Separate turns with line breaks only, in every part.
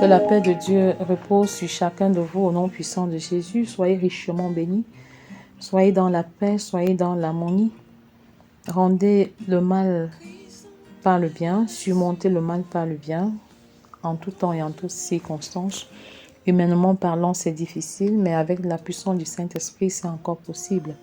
Que la paix de Dieu repose sur chacun de vous au nom puissant de Jésus. Soyez richement bénis. Soyez dans la paix, soyez dans l'harmonie. Rendez le mal par le bien, surmontez le mal par le bien, en tout temps et en toutes circonstances. Humainement parlant, c'est difficile, mais avec la puissance du Saint-Esprit, c'est encore possible.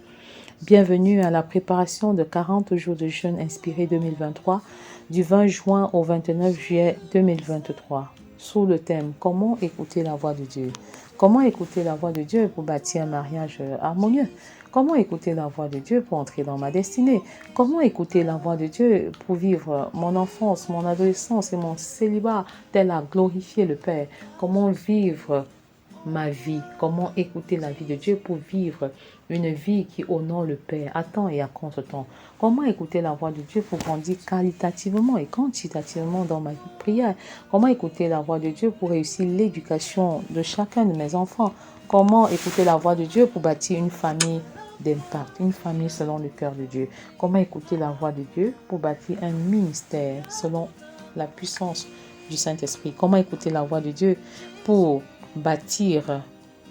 Bienvenue à la préparation de 40 jours de jeûne inspiré 2023, du 20 juin au 29 juillet 2023. Sous le thème « Comment écouter la voix de Dieu ?» Comment écouter la voix de Dieu pour bâtir un mariage harmonieux? Comment écouter la voix de Dieu pour entrer dans ma destinée? Comment écouter la voix de Dieu pour vivre mon enfance, mon adolescence et mon célibat tel à glorifier le Père? Comment vivre ma vie? Comment écouter la vie de Dieu pour vivre une vie qui honore le Père à temps et à contre-temps? Comment écouter la voix de Dieu pour grandir qualitativement et quantitativement dans ma vie de prière? Comment écouter la voix de Dieu pour réussir l'éducation de chacun de mes enfants? Comment écouter la voix de Dieu pour bâtir une famille d'impact, une famille selon le cœur de Dieu? Comment écouter la voix de Dieu pour bâtir un ministère selon la puissance du Saint-Esprit? Comment écouter la voix de Dieu pour bâtir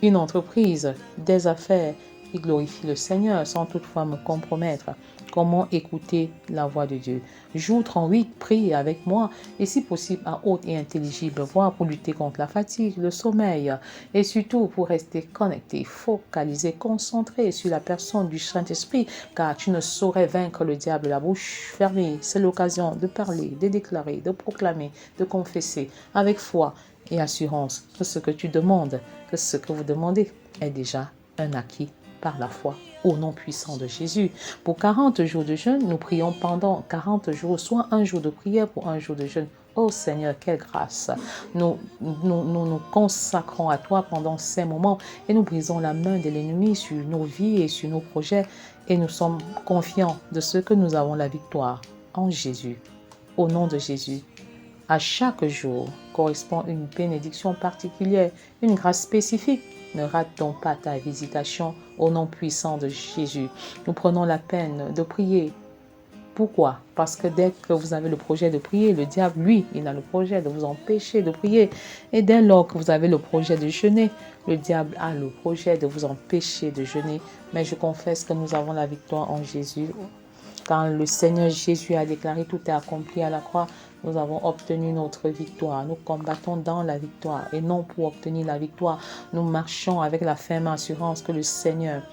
une entreprise, des affaires qui glorifient le Seigneur sans toutefois me compromettre? Comment écouter la voix de Dieu? Jour 38, prie avec moi et si possible à haute et intelligible voix pour lutter contre la fatigue, le sommeil et surtout pour rester connecté, focalisé, concentré sur la personne du Saint-Esprit, car tu ne saurais vaincre le diable la bouche fermée. C'est l'occasion de parler, de déclarer, de proclamer, de confesser avec foi et assurance que ce que tu demandes, que ce que vous demandez est déjà un acquis par la foi au nom puissant de Jésus. Pour 40 jours de jeûne, nous prions pendant 40 jours, soit un jour de prière pour un jour de jeûne. Oh Seigneur, quelle grâce! Nous consacrons à toi pendant ces moments et nous brisons la main de l'ennemi sur nos vies et sur nos projets et nous sommes confiants de ce que nous avons la victoire en Jésus. Au nom de Jésus. À chaque jour correspond une bénédiction particulière, une grâce spécifique. Ne rate donc pas ta visitation au nom puissant de Jésus. Nous prenons la peine de prier. Pourquoi? Parce que dès que vous avez le projet de prier, le diable, lui, il a le projet de vous empêcher de prier. Et dès lors que vous avez le projet de jeûner, le diable a le projet de vous empêcher de jeûner. Mais je confesse que nous avons la victoire en Jésus. Quand le Seigneur Jésus a déclaré tout est accompli à la croix, nous avons obtenu notre victoire. Nous combattons dans la victoire et non pour obtenir la victoire. Nous marchons avec la ferme assurance que le Seigneur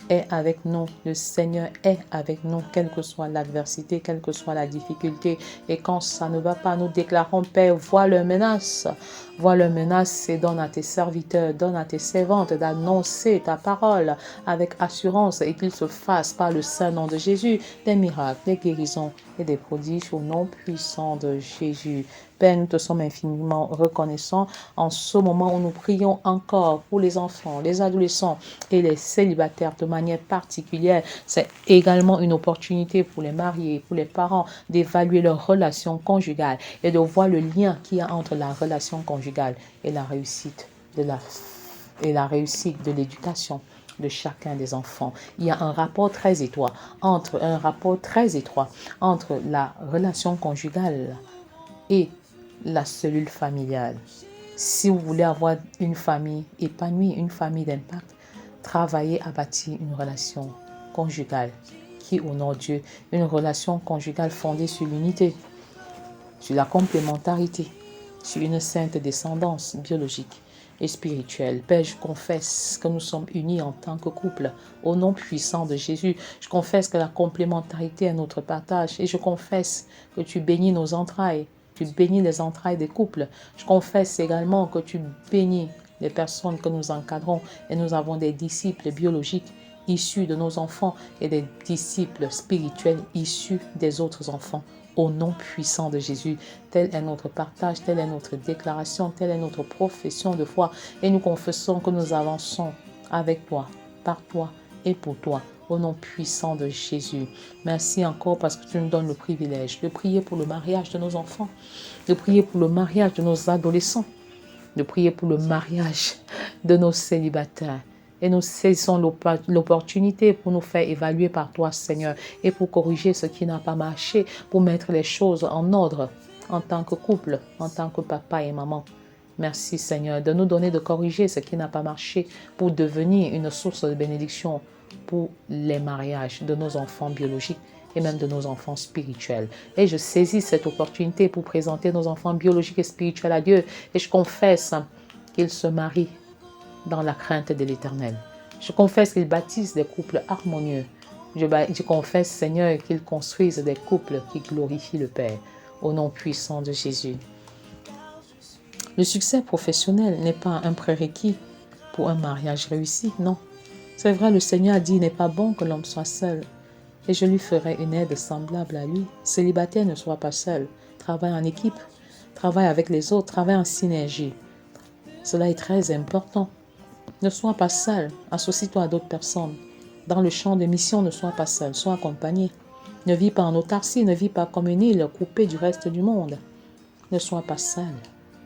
est avec nous. Le Seigneur est avec nous, quelle que soit l'adversité, quelle que soit la difficulté. Et quand ça ne va pas, nous déclarons, Père, vois leur menace. Vois leur menace et donne à tes serviteurs, donne à tes servantes d'annoncer ta parole avec assurance et qu'il se fasse par le saint nom de Jésus des miracles, des guérisons et des prodiges au nom puissant de Jésus. Père, nous te sommes infiniment reconnaissants en ce moment où nous prions encore pour les enfants, les adolescents et les célibataires de manière particulière. C'est également une opportunité pour les mariés, pour les parents d'évaluer leur relation conjugale et de voir le lien qu'il y a entre la relation conjugale et la réussite de l'éducation de chacun des enfants. Il y a un rapport très étroit entre la relation conjugale et la cellule familiale. Si vous voulez avoir une famille épanouie, une famille d'impact, travaillez à bâtir une relation conjugale qui honore Dieu, une relation conjugale fondée sur l'unité, sur la complémentarité, sur une sainte descendance biologique et spirituelle. Père, je confesse que nous sommes unis en tant que couple au nom puissant de Jésus. Je confesse que la complémentarité est notre partage et je confesse que tu bénis nos entrailles. Tu bénis les entrailles des couples. Je confesse également que tu bénis les personnes que nous encadrons et nous avons des disciples biologiques issus de nos enfants et des disciples spirituels issus des autres enfants. Au nom puissant de Jésus, tel est notre partage, telle est notre déclaration, telle est notre profession de foi et nous confessons que nous avançons avec toi, par toi et pour toi. Au nom puissant de Jésus. Merci encore parce que tu nous donnes le privilège de prier pour le mariage de nos enfants, de prier pour le mariage de nos adolescents, de prier pour le mariage de nos célibataires. Et nous saisissons l'opportunité pour nous faire évaluer par toi, Seigneur, et pour corriger ce qui n'a pas marché, pour mettre les choses en ordre en tant que couple, en tant que papa et maman. Merci Seigneur de nous donner de corriger ce qui n'a pas marché pour devenir une source de bénédiction pour les mariages de nos enfants biologiques et même de nos enfants spirituels. Et je saisis cette opportunité pour présenter nos enfants biologiques et spirituels à Dieu. Et je confesse qu'ils se marient dans la crainte de l'Éternel. Je confesse qu'ils bâtissent des couples harmonieux. Je confesse, Seigneur, qu'ils construisent des couples qui glorifient le Père. Au nom puissant de Jésus. Le succès professionnel n'est pas un prérequis pour un mariage réussi, non. C'est vrai, le Seigneur a dit, il n'est pas bon que l'homme soit seul. Et je lui ferai une aide semblable à lui. Célibataire, ne sois pas seul. Travaille en équipe, travaille avec les autres, travaille en synergie. Cela est très important. Ne sois pas seul, associe-toi à d'autres personnes. Dans le champ de mission, ne sois pas seul, sois accompagné. Ne vis pas en autarcie, ne vis pas comme une île coupée du reste du monde. Ne sois pas seul.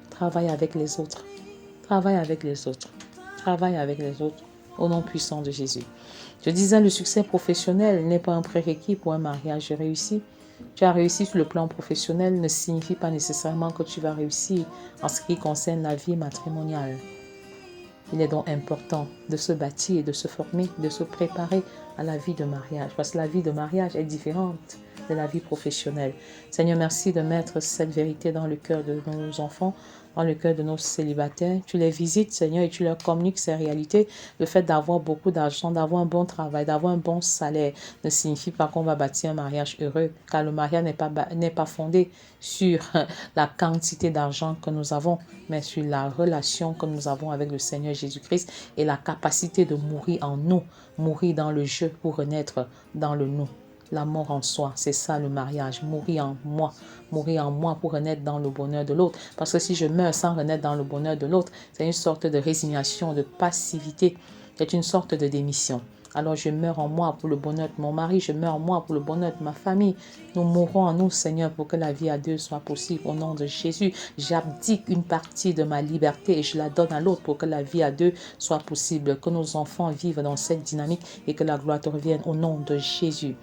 Travaille avec les autres. Travaille avec les autres. Travaille avec les autres. Au nom puissant de Jésus. Je disais, le succès professionnel n'est pas un prérequis pour un mariage réussi. Tu as réussi sur le plan professionnel ne signifie pas nécessairement que tu vas réussir en ce qui concerne la vie matrimoniale. Il est donc important de se bâtir, de se former, de se préparer à la vie de mariage. Parce que la vie de mariage est différente de la vie professionnelle. Seigneur, merci de mettre cette vérité dans le cœur de nos enfants, dans le cœur de nos célibataires. Tu les visites, Seigneur, et tu leur communiques ces réalités. Le fait d'avoir beaucoup d'argent, d'avoir un bon travail, d'avoir un bon salaire ne signifie pas qu'on va bâtir un mariage heureux, car le mariage n'est pas fondé sur la quantité d'argent que nous avons, mais sur la relation que nous avons avec le Seigneur Jésus-Christ et la capacité de mourir en nous, mourir dans le jeu pour renaître dans le nous. La mort en soi, c'est ça le mariage, mourir en moi pour renaître dans le bonheur de l'autre. Parce que si je meurs sans renaître dans le bonheur de l'autre, c'est une sorte de résignation, de passivité, c'est une sorte de démission. Alors je meurs en moi pour le bonheur de mon mari, je meurs en moi pour le bonheur de ma famille. Nous mourrons en nous, Seigneur, pour que la vie à deux soit possible. Au nom de Jésus, j'abdique une partie de ma liberté et je la donne à l'autre pour que la vie à deux soit possible. Que nos enfants vivent dans cette dynamique et que la gloire te revienne au nom de Jésus.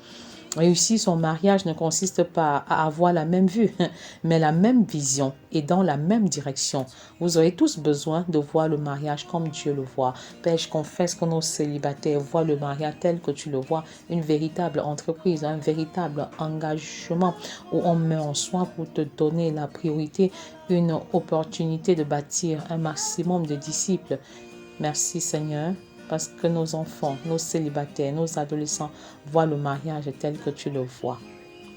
Réussir son mariage ne consiste pas à avoir la même vue, mais la même vision et dans la même direction. Vous aurez tous besoin de voir le mariage comme Dieu le voit. Père, je confesse que nos célibataires voient le mariage tel que tu le vois, une véritable entreprise, un véritable engagement où on met en soi pour te donner la priorité, une opportunité de bâtir un maximum de disciples. Merci Seigneur. Parce que nos enfants, nos célibataires, nos adolescents voient le mariage tel que tu le vois.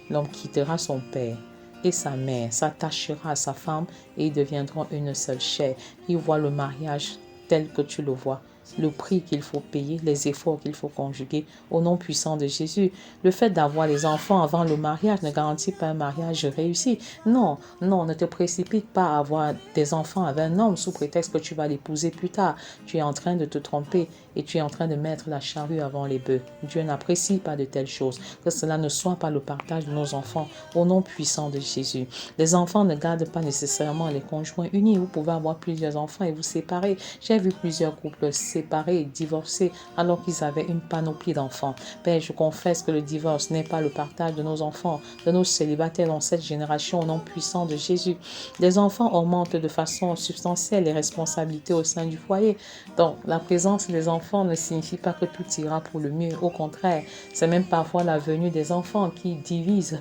L'homme quittera son père et sa mère, s'attachera à sa femme et ils deviendront une seule chair. Ils voient le mariage tel que tu le vois. Le prix qu'il faut payer, les efforts qu'il faut conjuguer au nom puissant de Jésus. Le fait d'avoir les enfants avant le mariage ne garantit pas un mariage réussi. Non, ne te précipite pas à avoir des enfants avec un homme sous prétexte que tu vas l'épouser plus tard. Tu es en train de te tromper et tu es en train de mettre la charrue avant les bœufs. Dieu n'apprécie pas de telles choses. Que cela ne soit pas le partage de nos enfants au nom puissant de Jésus. Les enfants ne gardent pas nécessairement les conjoints unis. Vous pouvez avoir plusieurs enfants et vous séparer. J'ai vu plusieurs couples séparés et divorcés alors qu'ils avaient une panoplie d'enfants. Père, je confesse que le divorce n'est pas le partage de nos enfants, de nos célibataires dans cette génération au nom puissant de Jésus. Les enfants augmentent de façon substantielle les responsabilités au sein du foyer. Donc, la présence des enfants ne signifie pas que tout ira pour le mieux. Au contraire, c'est même parfois la venue des enfants qui divise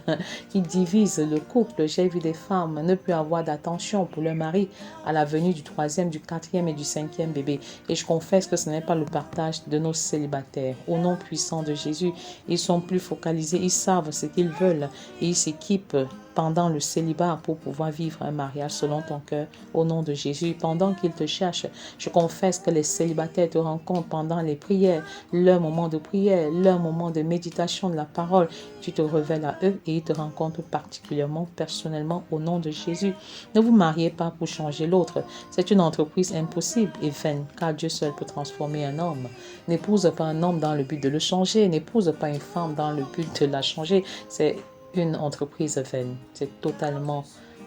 le couple. J'ai vu des femmes ne plus avoir d'attention pour leur mari à la venue du 3e, du 4e et du 5e bébé. Et je confesse que ce n'est pas le partage de nos célibataires. Au nom puissant de Jésus, ils sont plus focalisés, ils savent ce qu'ils veulent et ils s'équipent pendant le célibat pour pouvoir vivre un mariage selon ton cœur. Au nom de Jésus, pendant qu'ils te cherchent, je confesse que les célibataires te rencontrent pendant les prières, leur moment de prière, leur moment de méditation de la parole. Tu te révèles à eux et ils te rencontrent particulièrement, personnellement, au nom de Jésus. Ne vous mariez pas pour changer l'autre. C'est une entreprise impossible et vaine, car Dieu seul peut transformer un homme. N'épouse pas un homme dans le but de le changer, n'épouse pas une femme dans le but de la changer. C'est une entreprise vaine. C'est totalement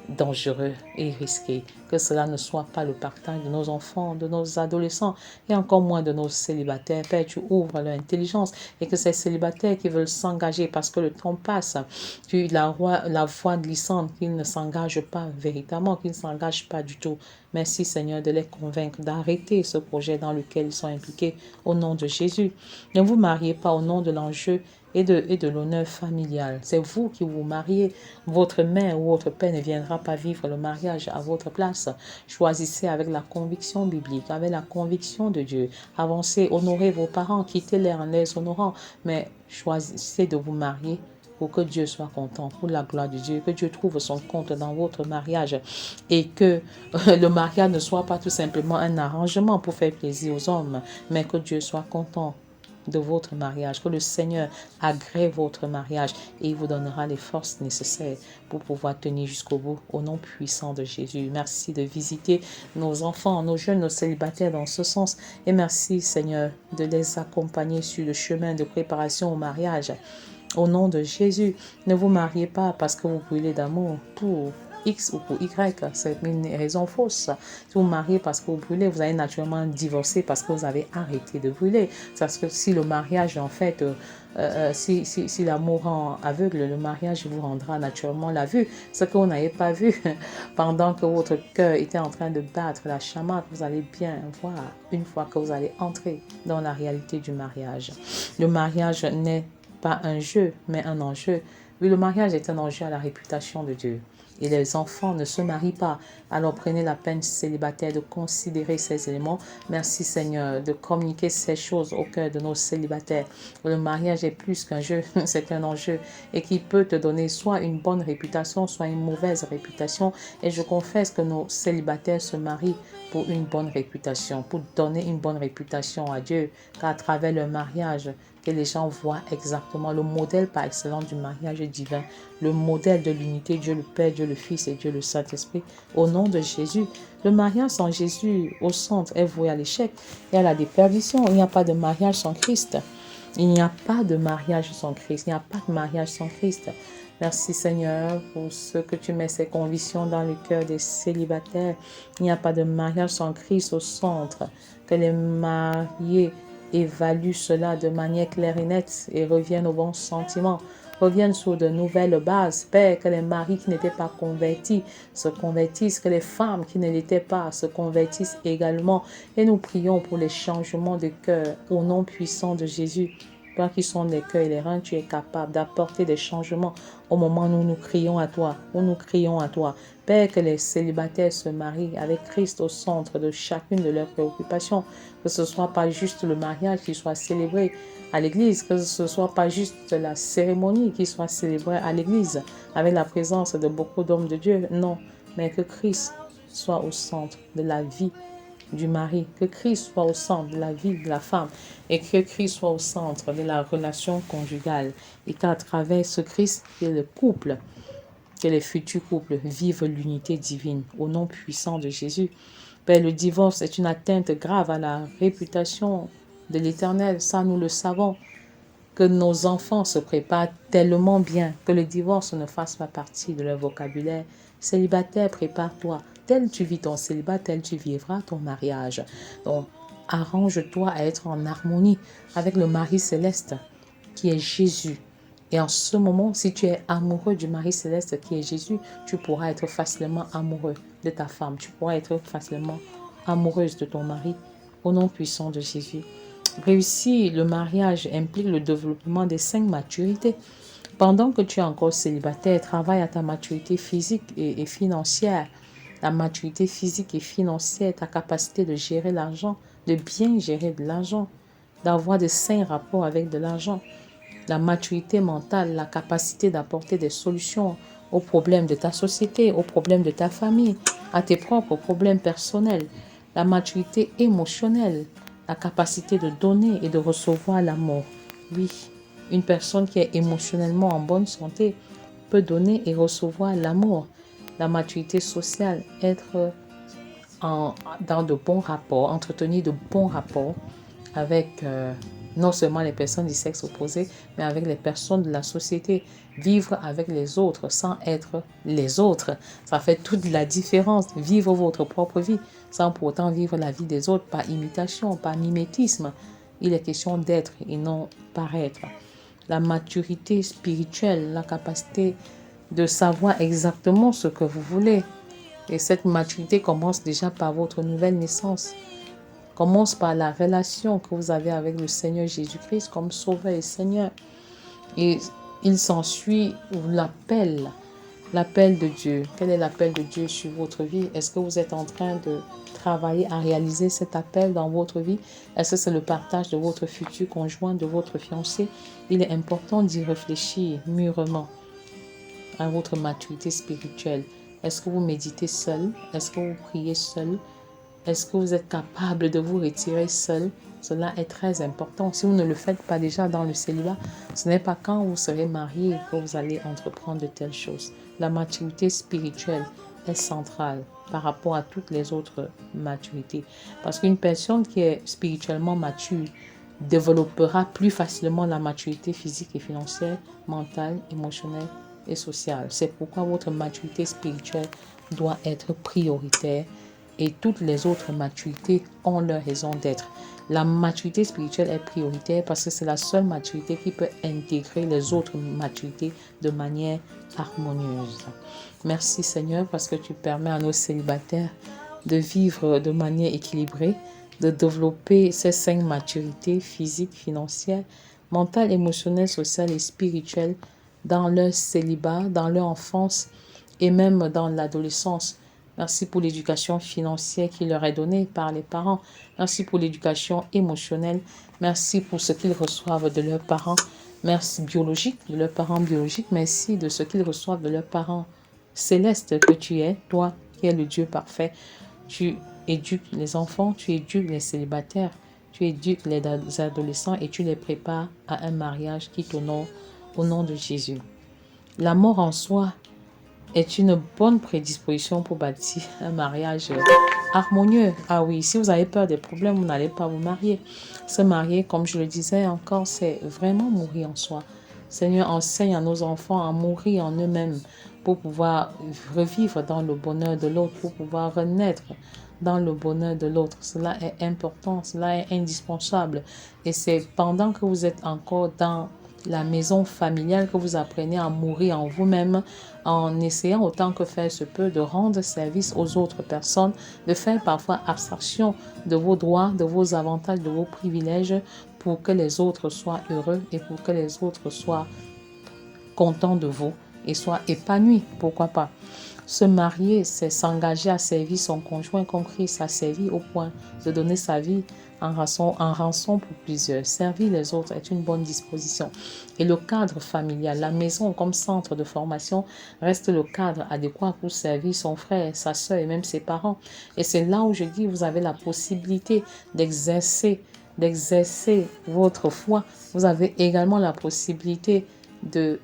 dangereux et risqué. Que cela ne soit pas le partage de nos enfants, de nos adolescents et encore moins de nos célibataires. Père, tu ouvres leur intelligence et que ces célibataires qui veulent s'engager parce que le temps passe, tu la voix glissante qu'ils ne s'engagent pas véritablement, qu'ils ne s'engagent pas du tout, Merci Seigneur de les convaincre d'arrêter ce projet dans lequel ils sont impliqués au nom de Jésus. Ne vous mariez pas au nom de l'enjeu et de l'honneur familial. C'est vous qui vous mariez. Votre mère ou votre père ne viendra pas vivre le mariage à votre place. Choisissez avec la conviction biblique, avec la conviction de Dieu. Avancez, honorez vos parents, quittez-les en les honorant, mais choisissez de vous marier pour que Dieu soit content, pour la gloire de Dieu, que Dieu trouve son compte dans votre mariage et que le mariage ne soit pas tout simplement un arrangement pour faire plaisir aux hommes, mais que Dieu soit content de votre mariage, que le Seigneur agrée votre mariage et il vous donnera les forces nécessaires pour pouvoir tenir jusqu'au bout au nom puissant de Jésus. Merci de visiter nos enfants, nos jeunes, nos célibataires dans ce sens et merci Seigneur de les accompagner sur le chemin de préparation au mariage. Au nom de Jésus, ne vous mariez pas parce que vous brûlez d'amour pour X ou pour Y. C'est une raison fausse. Si vous mariez parce que vous brûlez, vous allez naturellement divorcer parce que vous avez arrêté de brûler. Parce que si le mariage, en fait, si l'amour rend aveugle, le mariage vous rendra naturellement la vue. Ce que vous n'avez pas vu pendant que votre cœur était en train de battre la chamade, vous allez bien voir une fois que vous allez entrer dans la réalité du mariage. Le mariage n'est pas un jeu, mais un enjeu. Oui, le mariage est un enjeu à la réputation de Dieu. Et les enfants ne se marient pas. Alors prenez la peine célibataire de considérer ces éléments. Merci Seigneur de communiquer ces choses au cœur de nos célibataires. Le mariage est plus qu'un jeu, c'est un enjeu et qui peut te donner soit une bonne réputation, soit une mauvaise réputation. Et je confesse que nos célibataires se marient pour une bonne réputation, pour donner une bonne réputation à Dieu, car à travers le mariage, que les gens voient exactement le modèle par excellence du mariage divin, le modèle de l'unité, Dieu le Père, Dieu le Fils et Dieu le Saint-Esprit, au nom de Jésus. Le mariage sans Jésus au centre est voué à l'échec et à la déperdition. Il n'y a pas de mariage sans Christ. Il n'y a pas de mariage sans Christ. Il n'y a pas de mariage sans Christ. Merci Seigneur pour ce que tu mets ces convictions dans le cœur des célibataires. Il n'y a pas de mariage sans Christ au centre. Que les mariés évaluent cela de manière claire et nette et reviennent aux bons sentiments. Reviennent sur de nouvelles bases. Père, que les maris qui n'étaient pas convertis se convertissent, que les femmes qui ne l'étaient pas se convertissent également. Et nous prions pour les changements de cœur au nom puissant de Jésus. Toi qui sont les cœurs et les reins, tu es capable d'apporter des changements au moment où nous crions à toi, où nous crions à toi. Père, que les célibataires se marient avec Christ au centre de chacune de leurs préoccupations. Que ce ne soit pas juste le mariage qui soit célébré à l'église, que ce ne soit pas juste la cérémonie qui soit célébrée à l'église avec la présence de beaucoup d'hommes de Dieu. Non, mais que Christ soit au centre de la vie du mari, que Christ soit au centre de la vie de la femme et que Christ soit au centre de la relation conjugale et qu'à travers ce Christ, que le couple, que les futurs couples vivent l'unité divine au nom puissant de Jésus. Père, le divorce est une atteinte grave à la réputation de l'Éternel, ça nous le savons. Que nos enfants se préparent tellement bien que le divorce ne fasse pas partie de leur vocabulaire. Célibataire, prépare-toi. Tel tu vis ton célibat, tel tu vivras ton mariage. Donc, arrange-toi à être en harmonie avec le mari céleste qui est Jésus. Et en ce moment, si tu es amoureux du mari céleste qui est Jésus, tu pourras être facilement amoureux de ta femme. Tu pourras être facilement amoureuse de ton mari au nom puissant de Jésus. Réussir le mariage implique le développement des 5 maturités. Pendant que tu es encore célibataire, travaille à ta maturité physique et financière. La maturité physique et financière, ta capacité de gérer l'argent, de bien gérer de l'argent, d'avoir de sains rapports avec de l'argent. La maturité mentale, la capacité d'apporter des solutions aux problèmes de ta société, aux problèmes de ta famille, à tes propres problèmes personnels. La maturité émotionnelle, la capacité de donner et de recevoir l'amour. Oui, une personne qui est émotionnellement en bonne santé peut donner et recevoir l'amour. La maturité sociale, être dans de bons rapports, entretenir de bons rapports avec non seulement les personnes du sexe opposé, mais avec les personnes de la société. Vivre avec les autres sans être les autres, ça fait toute la différence. Vivre votre propre vie sans pour autant vivre la vie des autres par imitation, par mimétisme. Il est question d'être et non paraître. La maturité spirituelle, la capacité de savoir exactement ce que vous voulez. Et cette maturité commence déjà par votre nouvelle naissance. Commence par la relation que vous avez avec le Seigneur Jésus-Christ comme Sauveur et Seigneur. Et il s'ensuit l'appel de Dieu. Quel est l'appel de Dieu sur votre vie? Est-ce que vous êtes en train de travailler à réaliser cet appel dans votre vie? Est-ce que c'est le partage de votre futur conjoint, de votre fiancé? Il est important d'y réfléchir mûrement à votre maturité spirituelle. Est-ce que vous méditez seul? Est-ce que vous priez seul? Est-ce que vous êtes capable de vous retirer seul? Cela est très important. Si vous ne le faites pas déjà dans le célibat, ce n'est pas quand vous serez marié que vous allez entreprendre de telles choses. La maturité spirituelle est centrale par rapport à toutes les autres maturités. Parce qu'une personne qui est spirituellement mature développera plus facilement la maturité physique et financière, mentale, émotionnelle et sociale. C'est pourquoi votre maturité spirituelle doit être prioritaire et toutes les autres maturités ont leur raison d'être. La maturité spirituelle est prioritaire parce que c'est la seule maturité qui peut intégrer les autres maturités de manière harmonieuse. Merci Seigneur parce que tu permets à nos célibataires de vivre de manière équilibrée, de développer ces 5 maturités physiques, financières, mentales, émotionnelles, sociales et spirituelles dans leur célibat, dans leur enfance et même dans l'adolescence. Merci pour l'éducation financière qui leur est donnée par les parents. Merci pour l'éducation émotionnelle. Merci pour ce qu'ils reçoivent de leurs parents. Merci biologique, de leurs parents biologiques. Merci de ce qu'ils reçoivent de leurs parents célestes que tu es, toi qui es le Dieu parfait. Tu éduques les enfants, tu éduques les célibataires, tu éduques les adolescents et tu les prépares à un mariage qui t'honore au nom de Jésus. La mort en soi est une bonne prédisposition pour bâtir un mariage harmonieux. Ah oui, si vous avez peur des problèmes, vous n'allez pas vous marier. Se marier, comme je le disais encore, c'est vraiment mourir en soi. Seigneur, enseigne à nos enfants à mourir en eux-mêmes pour pouvoir revivre dans le bonheur de l'autre, pour pouvoir renaître dans le bonheur de l'autre. Cela est important, cela est indispensable. Et c'est pendant que vous êtes encore dans la maison familiale que vous apprenez à mourir en vous-même, en essayant autant que faire se peut de rendre service aux autres personnes, de faire parfois abstraction de vos droits, de vos avantages, de vos privilèges pour que les autres soient heureux et pour que les autres soient contents de vous et soient épanouis, pourquoi pas. Se marier, c'est s'engager à servir son conjoint comme Christ a servi au point de donner sa vie en rançon pour plusieurs. Servir les autres est une bonne disposition. Et le cadre familial, la maison comme centre de formation, reste le cadre adéquat pour servir son frère, sa soeur et même ses parents. Et c'est là où je dis, vous avez la possibilité d'exercer votre foi. Vous avez également la possibilité de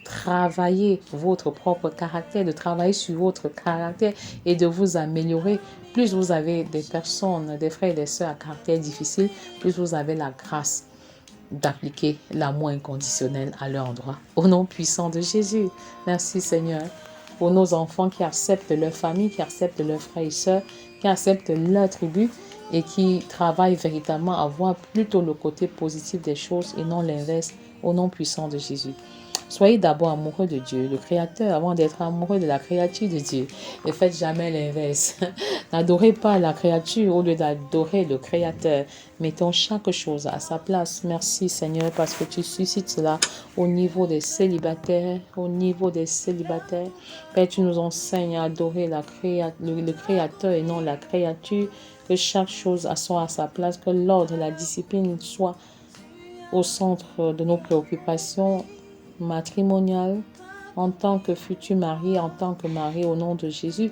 travailler votre propre caractère, de travailler sur votre caractère et de vous améliorer. Plus vous avez des personnes, des frères et des sœurs à caractère difficile, plus vous avez la grâce d'appliquer l'amour inconditionnel à leur endroit. Au nom puissant de Jésus, merci Seigneur pour nos enfants qui acceptent leur famille, qui acceptent leurs frères et sœurs, qui acceptent leur tribu et qui travaillent véritablement à voir plutôt le côté positif des choses et non l'inverse. Au nom puissant de Jésus. Soyez d'abord amoureux de Dieu, le Créateur, avant d'être amoureux de la créature de Dieu. Ne faites jamais l'inverse. N'adorez pas la créature au lieu d'adorer le Créateur. Mettons chaque chose à sa place. Merci Seigneur parce que tu suscites cela au niveau des célibataires. Au niveau des célibataires. Père, tu nous enseignes à adorer le Créateur et non la créature. Que chaque chose soit à sa place. Que l'ordre, la discipline soit au centre de nos préoccupations matrimoniales en tant que futur mari, en tant que mari au nom de Jésus.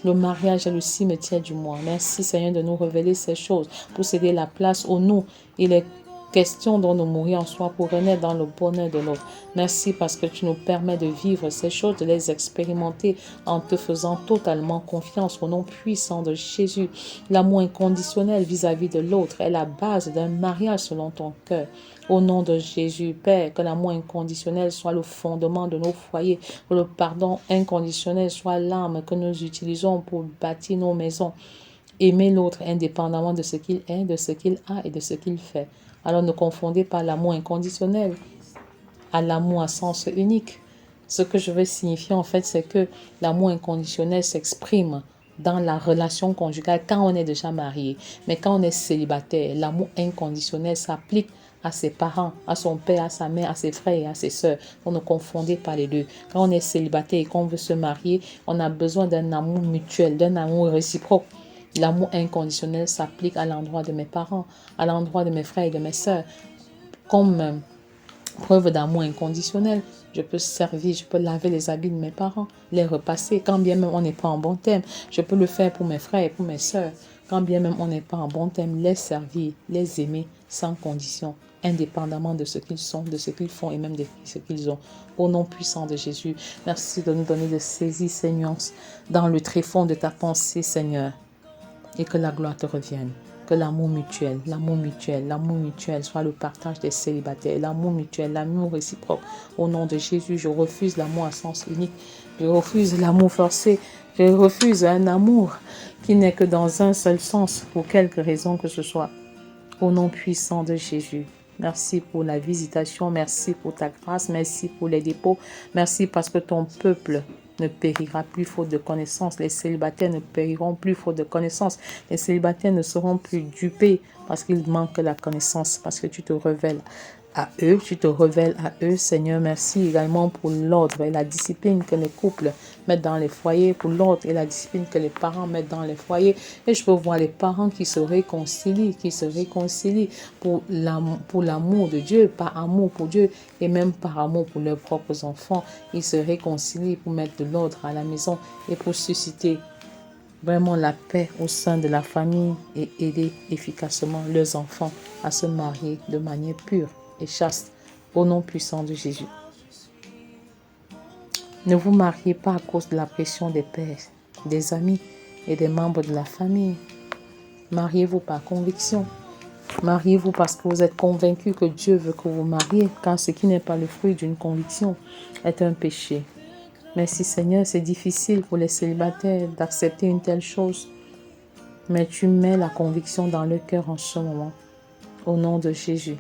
Le mariage est le cimetière du moi. Merci Seigneur de nous révéler ces choses pour céder la place au nous. Il est question de nous mourir en soi pour renaître dans le bonheur de l'autre. Merci parce que tu nous permets de vivre ces choses, de les expérimenter en te faisant totalement confiance au nom puissant de Jésus. L'amour inconditionnel vis-à-vis de l'autre est la base d'un mariage selon ton cœur. Au nom de Jésus, Père, que l'amour inconditionnel soit le fondement de nos foyers, que le pardon inconditionnel soit l'arme que nous utilisons pour bâtir nos maisons. Aimer l'autre indépendamment de ce qu'il est, de ce qu'il a et de ce qu'il fait. Alors ne confondez pas l'amour inconditionnel à l'amour à sens unique. Ce que je veux signifier en fait, c'est que l'amour inconditionnel s'exprime dans la relation conjugale quand on est déjà marié. Mais quand on est célibataire, l'amour inconditionnel s'applique à ses parents, à son père, à sa mère, à ses frères et à ses sœurs. On ne confondait pas les deux. Quand on est célibataire et qu'on veut se marier, on a besoin d'un amour mutuel, d'un amour réciproque. L'amour inconditionnel s'applique à l'endroit de mes parents, à l'endroit de mes frères et de mes sœurs. Comme preuve d'amour inconditionnel, je peux servir, je peux laver les habits de mes parents, les repasser, quand bien même on n'est pas en bon terme. Je peux le faire pour mes frères et pour mes sœurs. Quand bien même on n'est pas en bon terme, les servir, les aimer sans condition, indépendamment de ce qu'ils sont, de ce qu'ils font et même de ce qu'ils ont. Au nom puissant de Jésus, merci de nous donner de saisir ces nuances dans le tréfonds de ta pensée, Seigneur, et que la gloire te revienne. Que l'amour mutuel soit le partage des célibataires, l'amour mutuel, l'amour réciproque. Au nom de Jésus, je refuse l'amour à sens unique. Je refuse l'amour forcé. Je refuse un amour qui n'est que dans un seul sens, pour quelque raison que ce soit. Au nom puissant de Jésus. Merci pour la visitation, merci pour ta grâce, merci pour les dépôts, merci parce que ton peuple ne périra plus faute de connaissance. Les célibataires ne périront plus faute de connaissance. Les célibataires ne seront plus dupés parce qu'ils manquent la connaissance, parce que tu te révèles à eux, Seigneur. Merci également pour l'ordre et la discipline que les couples mettent dans les foyers, pour l'ordre et la discipline que les parents mettent dans les foyers. Et je peux voir les parents qui se réconcilient, pour l'amour de Dieu, par amour pour Dieu et même par amour pour leurs propres enfants. Ils se réconcilient pour mettre de l'ordre à la maison et pour susciter vraiment la paix au sein de la famille et aider efficacement leurs enfants à se marier de manière pure et chaste, au nom puissant de Jésus. Ne vous mariez pas à cause de la pression des pères, des amis et des membres de la famille. Mariez-vous par conviction. Mariez-vous parce que vous êtes convaincu que Dieu veut que vous mariez, car ce qui n'est pas le fruit d'une conviction est un péché. Merci Seigneur, c'est difficile pour les célibataires d'accepter une telle chose, mais tu mets la conviction dans le cœur en ce moment, au nom de Jésus.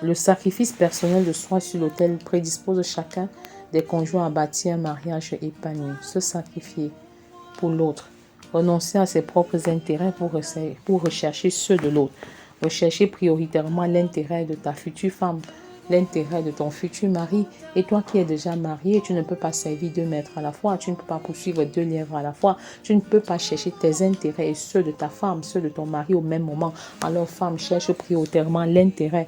Le sacrifice personnel de soi sur l'autel prédispose chacun des conjoints à bâtir un mariage épanoui, se sacrifier pour l'autre, renoncer à ses propres intérêts pour rechercher ceux de l'autre, rechercher prioritairement l'intérêt de ta future femme, l'intérêt de ton futur mari. Et toi qui es déjà marié, tu ne peux pas servir 2 maîtres à la fois, tu ne peux pas poursuivre 2 lièvres à la fois, tu ne peux pas chercher tes intérêts et ceux de ta femme, ceux de ton mari au même moment. Alors femme, cherche prioritairement l'intérêt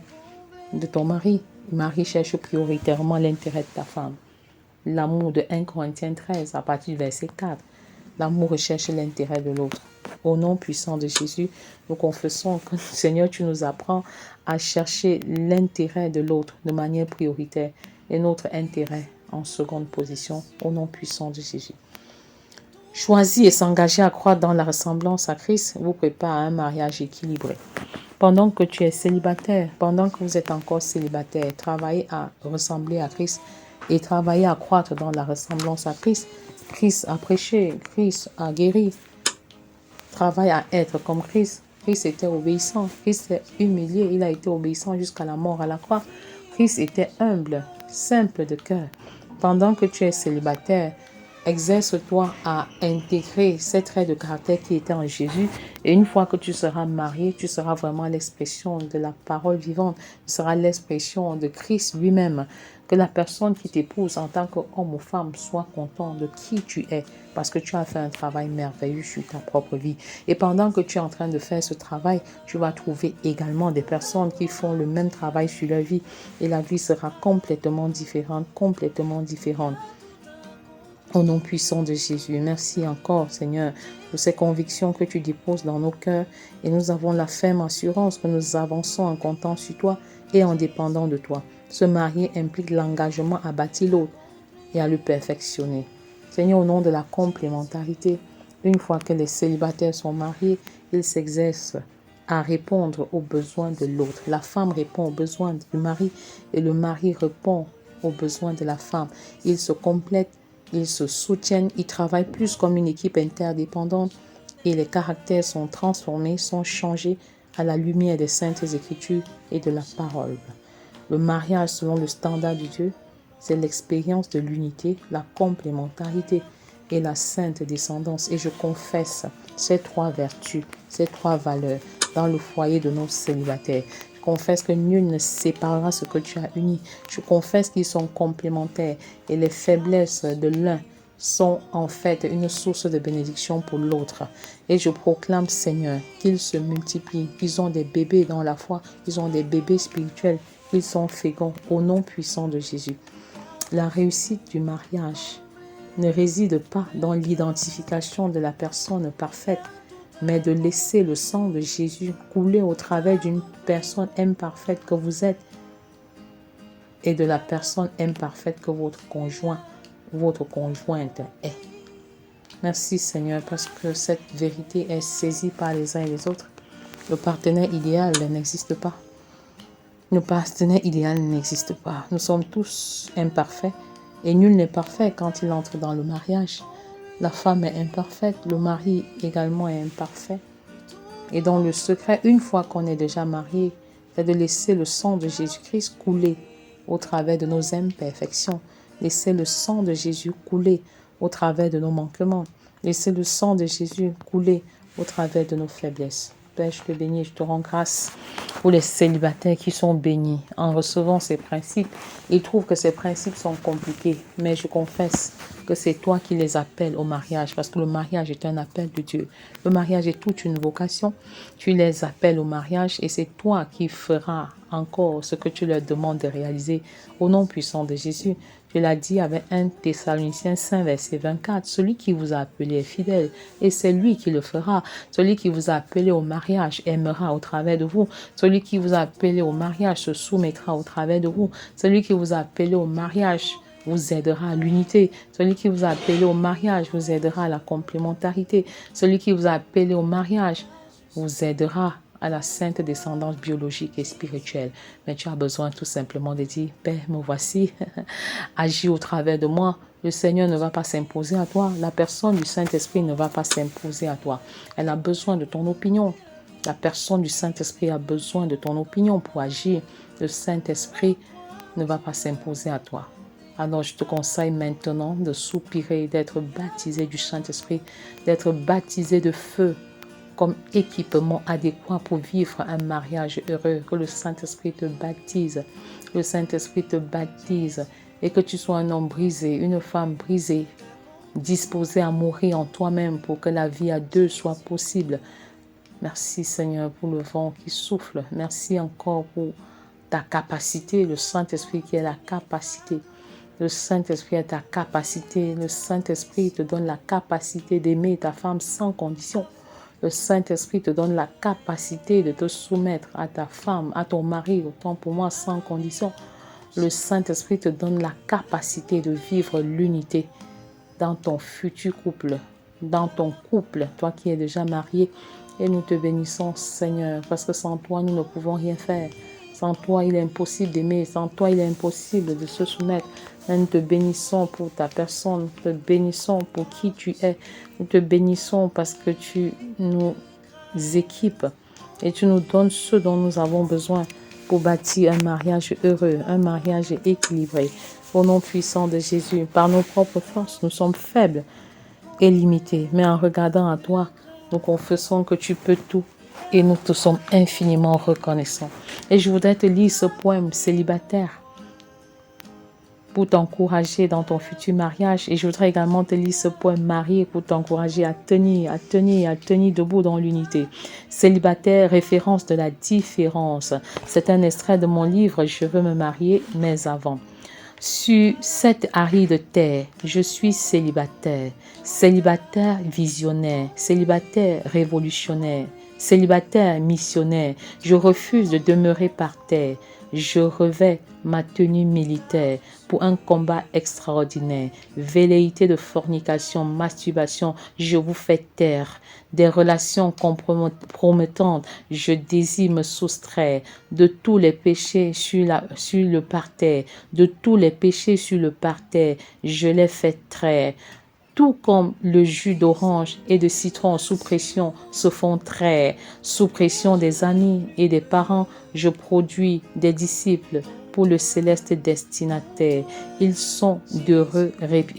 de ton mari. Mari, cherche prioritairement l'intérêt de ta femme. L'amour de 1 Corinthiens 13 à partir du verset 4. L'amour recherche l'intérêt de l'autre. Au nom puissant de Jésus, nous confessons que Seigneur, tu nous apprends à chercher l'intérêt de l'autre de manière prioritaire et notre intérêt en seconde position. Au nom puissant de Jésus. Choisir et s'engager à croître dans la ressemblance à Christ vous prépare à un mariage équilibré. Pendant que tu es célibataire, pendant que vous êtes encore célibataire, travaillez à ressembler à Christ et travaillez à croître dans la ressemblance à Christ. Christ a prêché, Christ a guéri. Travaille à être comme Christ. Christ était obéissant, Christ s'est humilié, il a été obéissant jusqu'à la mort à la croix. Christ était humble, simple de cœur. Pendant que tu es célibataire, exerce-toi à intégrer ces traits de caractère qui étaient en Jésus. Et une fois que tu seras marié, tu seras vraiment l'expression de la parole vivante. Tu seras l'expression de Christ lui-même. Que la personne qui t'épouse en tant qu'homme ou femme soit content de qui tu es. Parce que tu as fait un travail merveilleux sur ta propre vie. Et pendant que tu es en train de faire ce travail, tu vas trouver également des personnes qui font le même travail sur leur vie. Et la vie sera complètement différente, Au nom puissant de Jésus, merci encore Seigneur pour ces convictions que tu déposes dans nos cœurs et nous avons la ferme assurance que nous avançons en comptant sur toi et en dépendant de toi. Se marier implique l'engagement à bâtir l'autre et à le perfectionner. Seigneur, au nom de la complémentarité, une fois que les célibataires sont mariés, ils s'exercent à répondre aux besoins de l'autre. La femme répond aux besoins du mari et le mari répond aux besoins de la femme. Ils se complètent. Ils se soutiennent, ils travaillent plus comme une équipe interdépendante et les caractères sont transformés, sont changés à la lumière des saintes écritures et de la parole. Le mariage selon le standard de Dieu c'est l'expérience de l'unité, la complémentarité et la sainte descendance. Et je confesse ces 3 vertus, ces 3 valeurs dans le foyer de nos célibataires. Je confesse que nul ne séparera ce que tu as uni. Je confesse qu'ils sont complémentaires et les faiblesses de l'un sont en fait une source de bénédiction pour l'autre. Et je proclame, Seigneur, qu'ils se multiplient, qu'ils ont des bébés dans la foi, qu'ils ont des bébés spirituels, qu'ils sont féconds au nom puissant de Jésus. La réussite du mariage ne réside pas dans l'identification de la personne parfaite, mais de laisser le sang de Jésus couler au travers d'une personne imparfaite que vous êtes et de la personne imparfaite que votre conjoint, votre conjointe est. Merci Seigneur parce que cette vérité est saisie par les uns et les autres. Le partenaire idéal n'existe pas. Le partenaire idéal n'existe pas. Nous sommes tous imparfaits et nul n'est parfait quand il entre dans le mariage. La femme est imparfaite, le mari également est imparfait. Et dans le secret, une fois qu'on est déjà marié, c'est de laisser le sang de Jésus-Christ couler au travers de nos imperfections. Laisser le sang de Jésus couler au travers de nos manquements. Laisser le sang de Jésus couler au travers de nos faiblesses. Père, je te bénis, je te rends grâce pour les célibataires qui sont bénis en recevant ces principes. Ils trouvent que ces principes sont compliqués, mais je confesse que c'est toi qui les appelles au mariage, parce que le mariage est un appel de Dieu. Le mariage est toute une vocation. Tu les appelles au mariage et c'est toi qui feras encore ce que tu leur demandes de réaliser au nom puissant de Jésus. Je l'ai dit avec 1 Thessaloniciens 5, verset 24. Celui qui vous a appelé est fidèle et c'est lui qui le fera. Celui qui vous a appelé au mariage aimera au travers de vous. Celui qui vous a appelé au mariage se soumettra au travers de vous. Celui qui vous a appelé au mariage vous aidera à l'unité. Celui qui vous a appelé au mariage vous aidera à la complémentarité. Celui qui vous a appelé au mariage vous aidera à la sainte descendance biologique et spirituelle. Mais tu as besoin tout simplement de dire, Père, me voici, agis au travers de moi. Le Seigneur ne va pas s'imposer à toi. La personne du Saint-Esprit ne va pas s'imposer à toi. Elle a besoin de ton opinion. La personne du Saint-Esprit a besoin de ton opinion pour agir. Le Saint-Esprit ne va pas s'imposer à toi. Alors je te conseille maintenant de soupirer, d'être baptisé du Saint-Esprit, d'être baptisé de feu, comme équipement adéquat pour vivre un mariage heureux. Que le Saint-Esprit te baptise. Le Saint-Esprit te baptise. Et que tu sois un homme brisé, une femme brisée, disposée à mourir en toi-même pour que la vie à deux soit possible. Merci Seigneur pour le vent qui souffle. Merci encore pour ta capacité, le Saint-Esprit qui est la capacité. Le Saint-Esprit est ta capacité. Le Saint-Esprit te donne la capacité d'aimer ta femme sans condition. Le Saint-Esprit te donne la capacité de te soumettre à ta femme, à ton mari, autant pour moi, sans condition. Le Saint-Esprit te donne la capacité de vivre l'unité dans ton futur couple, dans ton couple, toi qui es déjà marié. Et nous te bénissons, Seigneur, parce que sans toi, nous ne pouvons rien faire. Sans toi, il est impossible d'aimer. Sans toi, il est impossible de se soumettre. Et nous te bénissons pour ta personne. Nous te bénissons pour qui tu es. Nous te bénissons parce que tu nous équipes et tu nous donnes ce dont nous avons besoin pour bâtir un mariage heureux, un mariage équilibré. Au nom puissant de Jésus, par nos propres forces, nous sommes faibles et limités. Mais en regardant à toi, nous confessons que tu peux tout. Et nous te sommes infiniment reconnaissants. Et je voudrais te lire ce poème célibataire pour t'encourager dans ton futur mariage. Et je voudrais également te lire ce poème marié pour t'encourager à tenir debout dans l'unité. Célibataire, référence de la différence. C'est un extrait de mon livre « Je veux me marier, mais avant ». Sur cette aride terre, je suis célibataire. Célibataire visionnaire, célibataire révolutionnaire. Célibataire missionnaire, je refuse de demeurer par terre. Je revais ma tenue militaire pour un combat extraordinaire. Velléité de fornication, masturbation, je vous fais taire. Des relations compromettantes, je désire me soustraire. De tous les péchés sur le parterre, de tous les péchés sur le parterre, je les fais traire. Tout comme le jus d'orange et de citron sous pression se font traire. Sous pression des amis et des parents, je produis des disciples pour le céleste destinataire. Ils sont d'heureux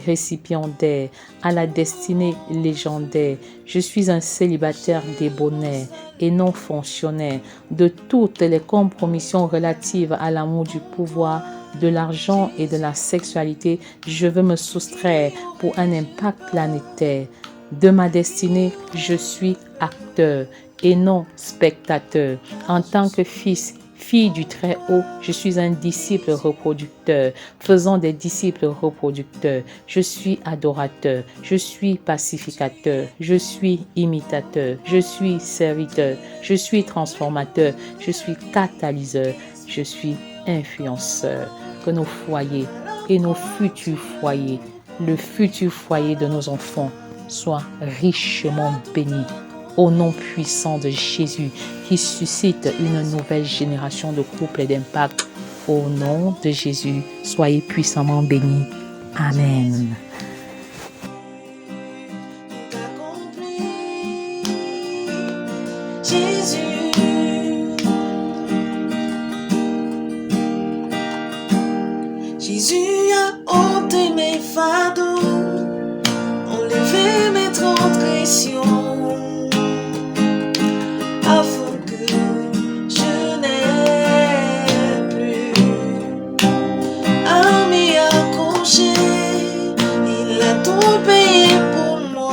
récipiendaires à la destinée légendaire. Je suis un célibataire débonnaire et non fonctionnaire de toutes les compromissions relatives à l'amour du pouvoir, de l'argent et de la sexualité. Je veux me soustraire pour un impact planétaire. De ma destinée, je suis acteur et non spectateur. En tant que fille du Très-Haut, je suis un disciple reproducteur, faisant des disciples reproducteurs. Je suis adorateur, je suis pacificateur, je suis imitateur, je suis serviteur, je suis transformateur, je suis catalyseur, je suis influenceur. Que nos foyers et nos futurs foyers, le futur foyer de nos enfants, soit richement béni au nom puissant de Jésus qui suscite une nouvelle génération de couples et d'impact. Au nom de Jésus, soyez puissamment bénis. Amen.
Jésus, Jésus a ôté mes fardeaux, enlevé mes transgressions, afin que je n'ai plus à m'y accrocher. Il a tout payé pour moi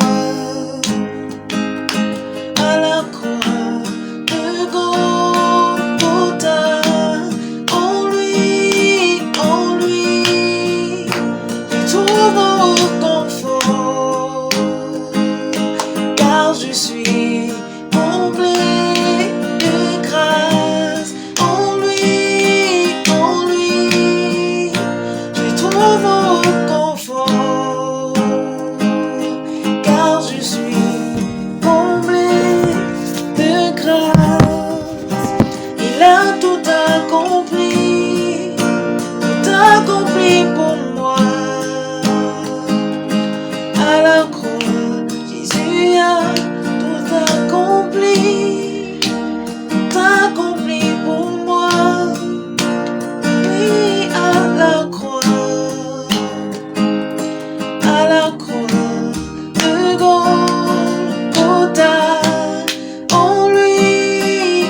à la croix de Golgotha. En lui, je trouve confort, car je suis comblé de grâce. En lui, je trouve confort, car je suis comblé de grâce. Il a tout accompli pour moi. À la croix, Jésus a tout accompli pour moi. Oui, à la croix de Golgotha. En lui,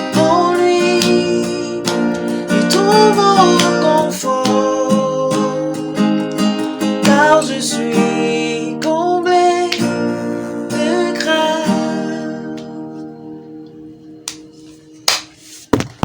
je trouve